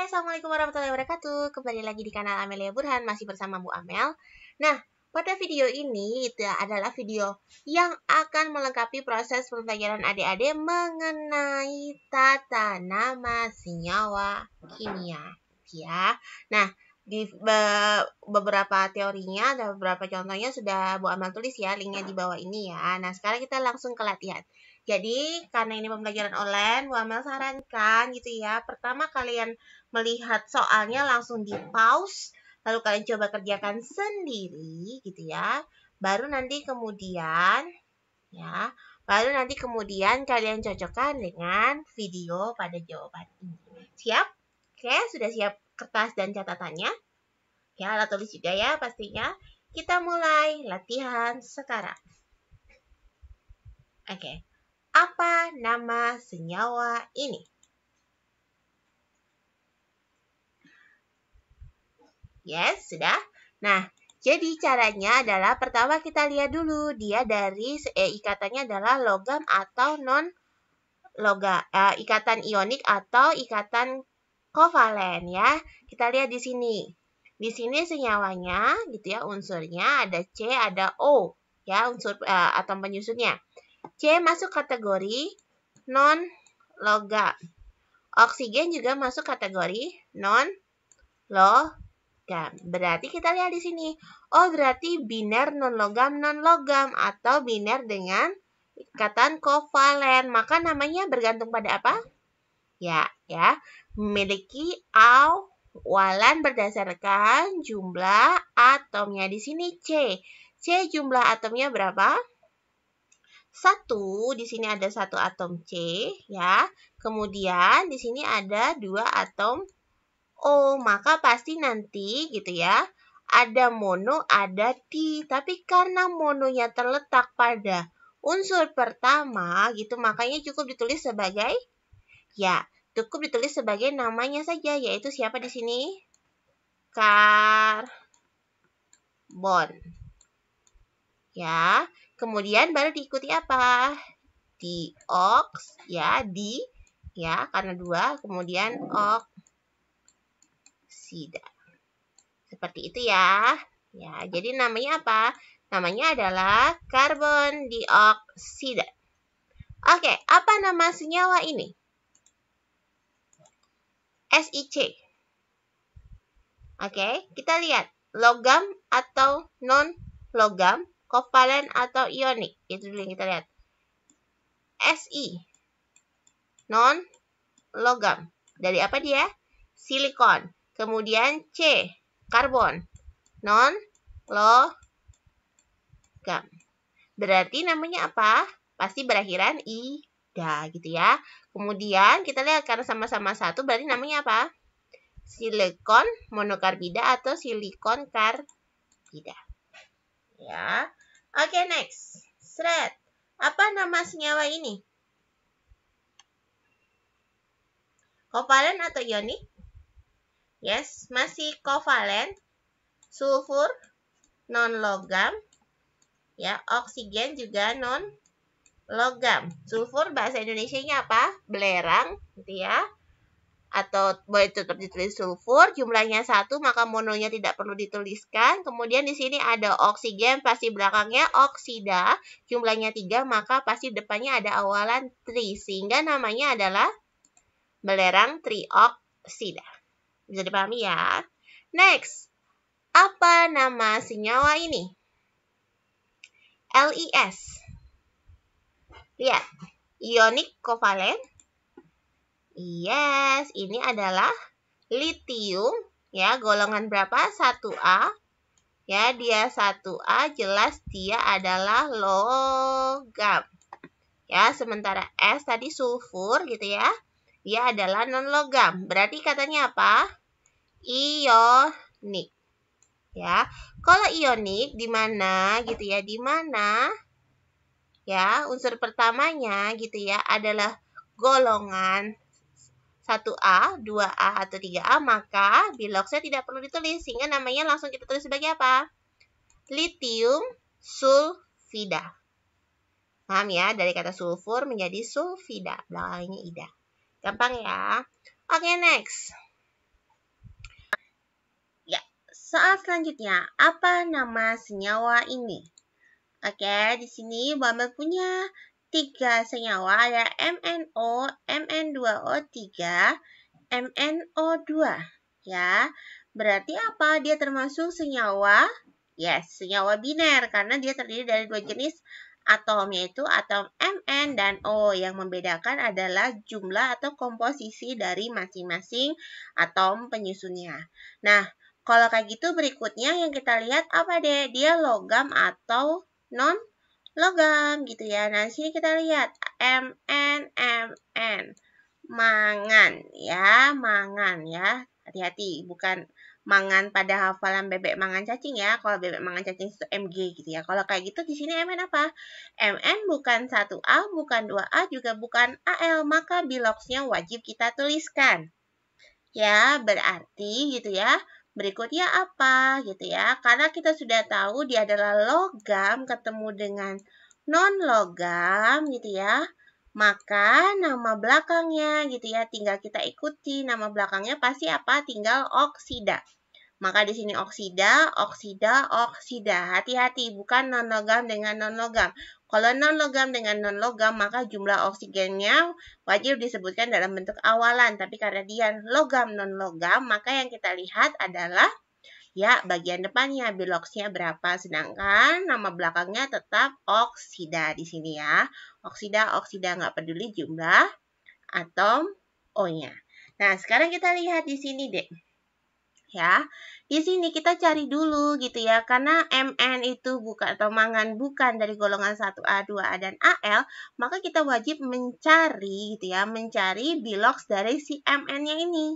Assalamualaikum warahmatullahi wabarakatuh. Kembali lagi di kanal Amelia Burhan, masih bersama Bu Amel. Nah, pada video ini itu adalah video yang akan melengkapi proses pembelajaran adik-adik mengenai tata nama senyawa kimia, ya. Nah, di beberapa teorinya dan beberapa contohnya sudah Bu Amel tulis ya, linknya di bawah ini ya. Nah, sekarang kita langsung ke latihan. Jadi, karena ini pembelajaran online, Bu Amel sarankan gitu ya, pertama kalian melihat soalnya langsung di pause, lalu kalian coba kerjakan sendiri gitu ya. Baru nanti kemudian kalian cocokkan dengan video pada jawaban ini. Siap? Oke, sudah siap kertas dan catatannya? Ya, alat tulis juga ya pastinya. Kita mulai latihan sekarang. Oke. Apa nama senyawa ini? Yes, sudah. Nah, jadi caranya adalah pertama kita lihat dulu dia dari ikatannya adalah logam atau non logam, ikatan ionik atau ikatan kovalen ya. Kita lihat di sini. Di sini senyawanya gitu ya, unsurnya ada C, ada O ya, unsur atom penyusunnya. C masuk kategori non logam. Oksigen juga masuk kategori non logam. Berarti kita lihat di sini. Oh, berarti biner non logam atau biner dengan ikatan kovalen. Maka namanya bergantung pada apa? Ya, memiliki awalan berdasarkan jumlah atomnya. Di sini C. C jumlah atomnya berapa? 1, di sini ada 1 atom C ya. Kemudian di sini ada 2 atom O, maka pasti nanti gitu ya. Ada mono, ada di. Tapi karena mononya terletak pada unsur pertama gitu, makanya cukup ditulis sebagai namanya saja, yaitu siapa di sini? Karbon. Ya. Kemudian baru diikuti apa? Dioks, ya, karena 2, kemudian oksida. Seperti itu ya. Ya, jadi namanya apa? Namanya adalah karbon dioksida. Oke, apa nama senyawa ini? SiC. Oke, kita lihat logam atau non logam, kovalen atau ionik. Itu dulu yang kita lihat. Si, non logam. Dari apa dia? Silikon. Kemudian C, karbon, non logam. Berarti namanya apa? Pasti berakhiran ida gitu ya. Kemudian kita lihat karena sama-sama 1 berarti namanya apa? Silikon monokarbida atau silikon karbida. Ya. Oke, next. Seret. Apa nama senyawa ini? Kovalen atau ionik? Yes, masih kovalen. Sulfur non logam. Ya, oksigen juga non logam. Sulfur bahasa Indonesianya apa? Belerang gitu ya. Atau boleh tetap ditulis sulfur, jumlahnya 1, maka mononya tidak perlu dituliskan. Kemudian di sini ada oksigen, pasti belakangnya oksida, jumlahnya 3, maka pasti depannya ada awalan tri, sehingga namanya adalah belerang trioksida. Bisa dipahami ya? Next, apa nama senyawa ini? LiS. Lihat, ionik kovalen. Yes, ini adalah litium ya, golongan berapa? 1A. Ya, dia 1A, jelas dia adalah logam. Ya, sementara S tadi sulfur gitu ya. Dia adalah non logam. Berarti katanya apa? Ionik. Ya. Kalau ionik di mana gitu ya? Di mana ya, unsur pertamanya gitu ya adalah golongan 1A, 2A, atau 3A, maka biloxnya tidak perlu ditulis, sehingga namanya langsung kita tulis sebagai apa? Litium sulfida. Paham ya? Dari kata sulfur menjadi sulfida, belakangnya ida. Gampang ya? Oke, next. soal selanjutnya, apa nama senyawa ini? Oke, di sini Bambel punya 3 senyawa, ada MnO, Mn2O3, MnO2. Ya, berarti apa? Dia termasuk senyawa? Yes, senyawa biner karena dia terdiri dari 2 jenis atom, yaitu atom Mn dan O. Yang membedakan adalah jumlah atau komposisi dari masing-masing atom penyusunnya. Nah, kalau kayak gitu berikutnya yang kita lihat apa deh? Dia logam atau non logam gitu ya. Nah, di sini kita lihat Mn. Mangan ya, mangan ya. Hati-hati, bukan mangan pada hafalan bebek mangan cacing ya. Kalau bebek mangan cacing itu Mg gitu ya. Kalau kayak gitu di sini Mn apa? Mn bukan 1A, bukan 2A, juga bukan Al. Maka biloxnya wajib kita tuliskan. Ya, berarti gitu ya. Berikutnya apa gitu ya. Karena kita sudah tahu dia adalah logam ketemu dengan non-logam gitu ya. Maka nama belakangnya gitu ya, tinggal kita ikuti. Nama belakangnya pasti apa? Tinggal oksida. Maka di sini oksida. Hati-hati, bukan non-logam dengan non-logam. Kalau non-logam dengan non-logam, maka jumlah oksigennya wajib disebutkan dalam bentuk awalan. Tapi karena dia logam non-logam, maka yang kita lihat adalah ya bagian depannya, biloxnya berapa. Sedangkan nama belakangnya tetap oksida di sini ya. Oksida, nggak peduli jumlah atom O-nya. Nah, sekarang kita lihat di sini deh. Ya, di sini kita cari dulu gitu ya, karena Mn itu bukan atau mangan bukan dari golongan 1A, 2A, dan Al, maka kita wajib mencari gitu ya, mencari bilox dari si Mn-nya ini.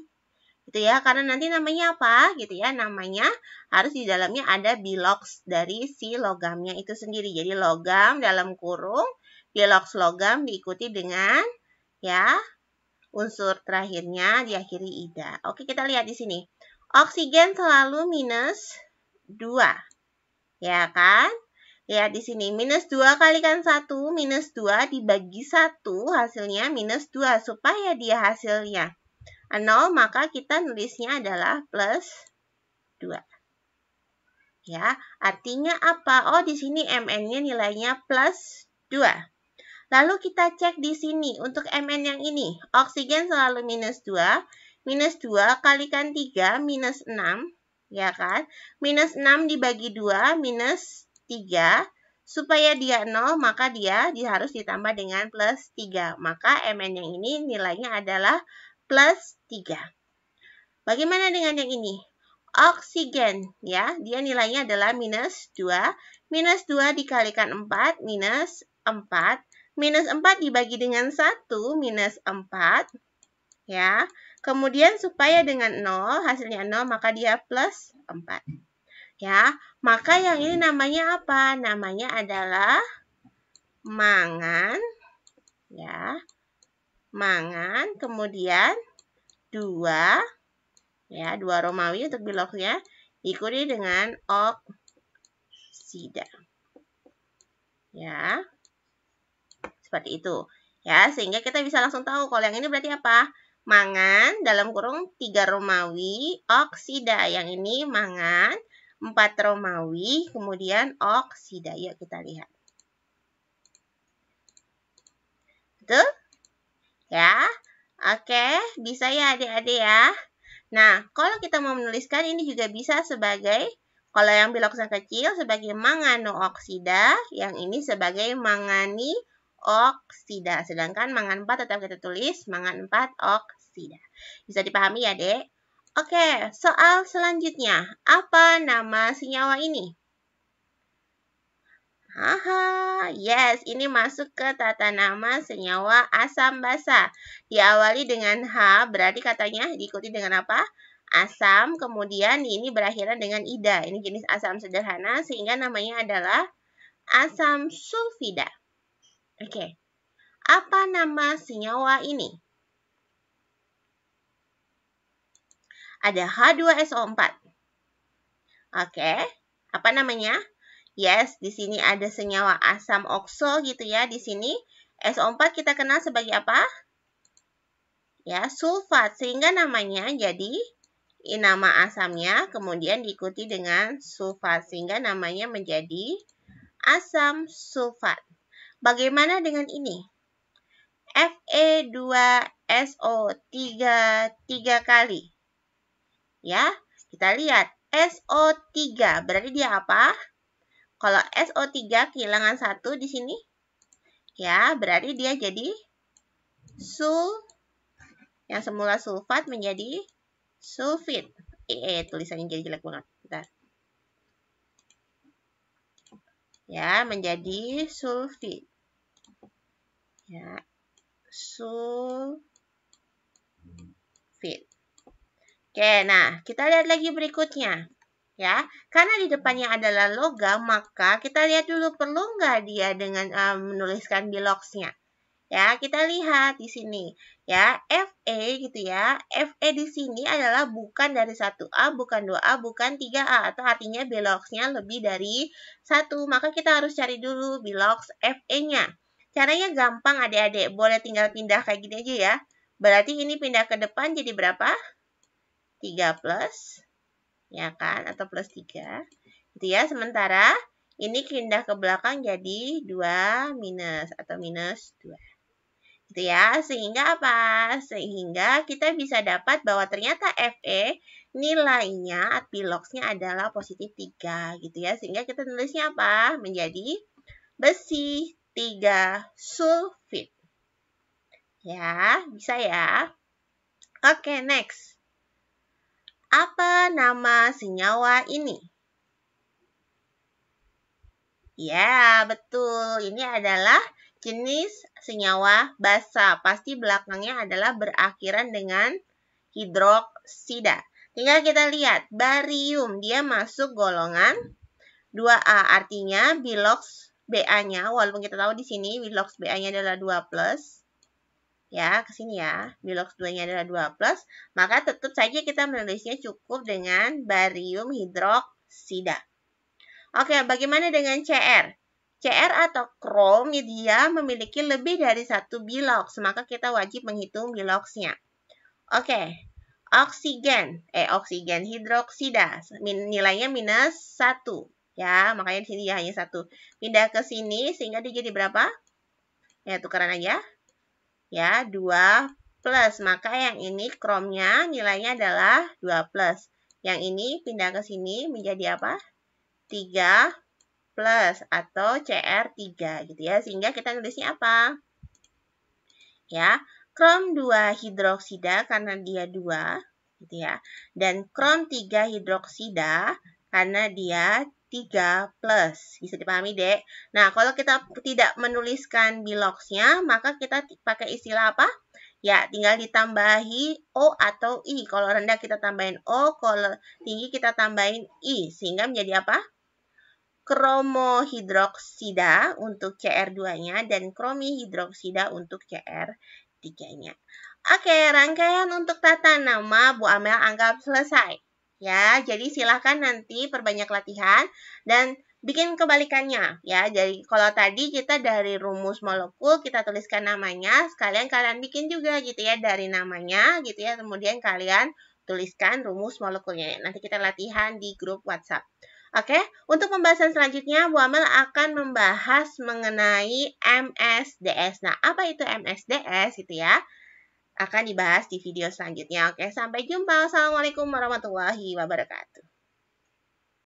Gitu ya, karena nanti namanya apa gitu ya, namanya harus di dalamnya ada bilox dari si logamnya itu sendiri. Jadi logam dalam kurung, bilox logam diikuti dengan ya unsur terakhirnya diakhiri ida. Oke, kita lihat di sini. Oksigen selalu minus 2. Ya kan? Lihat di sini. Minus 2 kalikan 1. Minus 2 dibagi 1. Hasilnya minus 2. Supaya dia hasilnya 0, maka kita nulisnya adalah plus 2. Ya, artinya apa? Oh, di sini Mn-nya nilainya plus 2. Lalu kita cek di sini untuk Mn yang ini. Oksigen selalu minus 2. Minus 2 kalikan 3, minus 6. Ya kan? Minus 6 dibagi 2, minus 3. Supaya dia 0, maka dia harus ditambah dengan plus 3. Maka Mn yang ini nilainya adalah plus 3. Bagaimana dengan yang ini? Oksigen, ya, dia nilainya adalah minus 2. Minus 2 dikalikan 4, minus 4. Minus 4 dibagi dengan 1, minus 4. Ya, kemudian supaya dengan 0, hasilnya 0, maka dia plus 4. Ya, maka yang ini namanya apa? Namanya adalah mangan. Ya, mangan, kemudian 2. Ya, 2 Romawi untuk biloxnya diikuti dengan oksida. Ya, seperti itu. Ya, sehingga kita bisa langsung tahu kalau yang ini berarti apa? Mangan dalam kurung 3 Romawi, oksida. Yang ini mangan 4 Romawi, kemudian oksida. Yuk kita lihat. Betul? Ya, oke. Bisa ya adik-adik ya. Nah, kalau kita mau menuliskan ini juga bisa sebagai, kalau yang biloxnya kecil sebagai manganooksida, yang ini sebagai mangani oksida. Sedangkan mangan 4 tetap kita tulis mangan 4 oksida. Bisa dipahami ya, Dek? Oke, soal selanjutnya. Apa nama senyawa ini? Haha, yes, ini masuk ke tata nama senyawa asam basa. Diawali dengan H, berarti katanya diikuti dengan apa? Asam, kemudian ini berakhiran dengan ida. Ini jenis asam sederhana, sehingga namanya adalah asam sulfida. Oke, apa nama senyawa ini? Ada H2SO4. Oke, apa namanya? Yes, di sini ada senyawa asam okso gitu ya. Di sini SO4 kita kenal sebagai apa? Ya, sulfat. Sehingga namanya jadi nama asamnya, kemudian diikuti dengan sulfat, sehingga namanya menjadi asam sulfat. Bagaimana dengan ini? Fe2SO3 3 kali. Ya, kita lihat SO3 berarti dia apa? Kalau SO3 kehilangan 1 di sini, ya, berarti dia jadi yang semula sulfat menjadi sulfit. Tulisannya jadi jelek banget. Bentar. Ya, menjadi sulfit. Ya, sulfit. Oke, nah, kita lihat lagi berikutnya. Ya, karena di depannya adalah logam, maka kita lihat dulu perlu nggak dia dengan menuliskan biloxnya. Ya, kita lihat di sini. Ya, Fe gitu ya. Fe di sini adalah bukan dari 1A, bukan 2A, bukan 3A. Atau artinya biloxnya lebih dari 1. Maka kita harus cari dulu bilox Fe-nya. Caranya gampang adik-adik. Boleh tinggal pindah kayak gini aja ya. Berarti ini pindah ke depan jadi berapa? 3 plus. Ya kan? Atau plus 3. Gitu ya. Sementara ini pindah ke belakang jadi 2 minus. Atau minus 2. Gitu ya, sehingga apa? Sehingga kita bisa dapat bahwa ternyata Fe nilainya biloxnya adalah positif 3 gitu ya. Sehingga kita tulisnya apa? Menjadi besi 3 sulfit. Ya, bisa ya. Oke, next. Apa nama senyawa ini? Ya, betul. Ini adalah jenis senyawa basa. Pasti belakangnya adalah berakhiran dengan hidroksida. Tinggal kita lihat, barium dia masuk golongan 2A. Artinya bilox Ba-nya, walaupun kita tahu di sini bilox Ba-nya adalah 2+. Ya, ke sini ya. Bilox 2-nya adalah 2+. Maka tetap saja kita menulisnya cukup dengan barium hidroksida. Oke, bagaimana dengan Cr? Cr atau krom dia memiliki lebih dari 1 bilox, maka kita wajib menghitung biloxnya. Oke, oksigen hidroksida, nilainya minus 1. Ya, makanya di sini ya hanya 1. Pindah ke sini sehingga dia jadi berapa? Ya, tukaran aja. Ya, 2 plus. Maka yang ini kromnya nilainya adalah 2 plus. Yang ini pindah ke sini menjadi apa? 3 plus atau Cr3 gitu ya. Sehingga kita nulisnya apa? Ya, krom 2 hidroksida karena dia 2 gitu ya. Dan krom 3 hidroksida karena dia 3 plus. Bisa dipahami, Dek? Nah, kalau kita tidak menuliskan biloxnya, maka kita pakai istilah apa? Ya, tinggal ditambahi O atau I. Kalau rendah kita tambahin O, kalau tinggi kita tambahin I. Sehingga menjadi apa? Kromohidroksida untuk Cr2-nya dan kromihidroksida untuk Cr3-nya. Oke, rangkaian untuk tata nama Bu Amel anggap selesai. Ya, jadi silahkan nanti perbanyak latihan dan bikin kebalikannya. Ya, jadi kalau tadi kita dari rumus molekul kita tuliskan namanya, sekalian kalian bikin juga gitu ya dari namanya gitu ya. Kemudian kalian tuliskan rumus molekulnya. Nanti kita latihan di grup WhatsApp. Oke, untuk pembahasan selanjutnya, Bu Amel akan membahas mengenai MSDS. Nah, apa itu MSDS itu ya? Akan dibahas di video selanjutnya. Oke, sampai jumpa. Assalamualaikum warahmatullahi wabarakatuh.